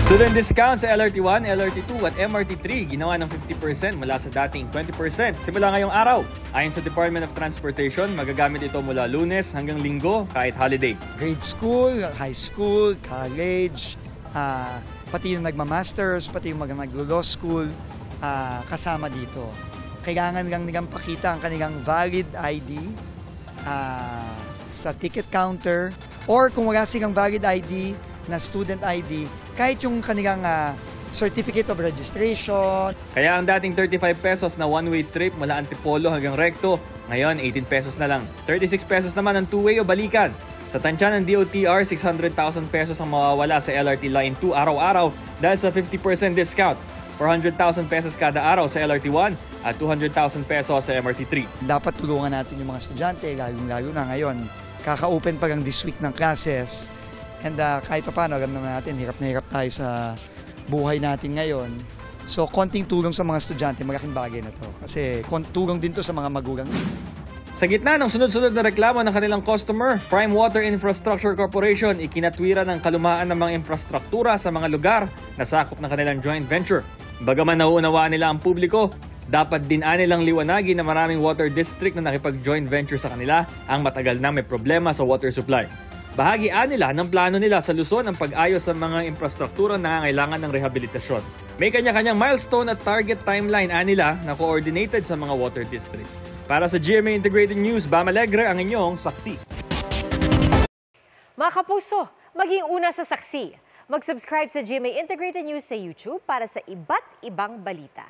Student discount sa LRT1, LRT2 at MRT3 ginawa ng 50% mula sa dating 20% simula ngayong araw. Ayon sa Department of Transportation, magagamit ito mula Lunes hanggang Linggo kahit holiday. Grade school, high school, college, pati yung nagmamasters, pati yung naglo-law school, kasama dito. Kailangan lang nilang pakita ang kanilang valid ID sa ticket counter, or kung wala silang valid ID na student ID, kahit yung kanilang certificate of registration. Kaya ang dating 35 pesos na one-way trip mula Antipolo hanggang Recto, ngayon 18 pesos na lang. 36 pesos naman ang two-way o balikan. Sa tansya ng DOTR, 600,000 pesos ang mawawala sa LRT Line 2 araw-araw dahil sa 50% discount. 400,000 pesos kada araw sa LRT1 at 200,000 pesos sa MRT3. Dapat tulungan natin yung mga estudyante, lalo na ngayon. Kaka-open pa lang this week ng classes. And kahit pa paano, alam naman natin, hirap na hirap tayo sa buhay natin ngayon. So, konting tulong sa mga estudyante, malaking bagay na to. Kasi tulong din to sa mga magulang. Sa gitna ng sunod-sunod na reklamo ng kanilang customer, Prime Water Infrastructure Corporation ikinatwira ng kalumaan ng mga infrastruktura sa mga lugar na sakop ng kanilang joint venture. Bagaman nauunawaan nila ang publiko, dapat din nilang liwanagin na maraming water district na nakipag-joint venture sa kanila ang matagal na may problema sa water supply. Bahagi nila ng plano nila sa Luzon ang pag-ayos sa mga infrastruktura na nangangailangan ng rehabilitasyon. May kanya-kanyang milestone at target timeline nila na coordinated sa mga water district. Para sa GMA Integrated News, Bam Alegre ang inyong saksi. Mga kapuso, maging una sa saksi. Mag-subscribe sa GMA Integrated News sa YouTube para sa iba't ibang balita.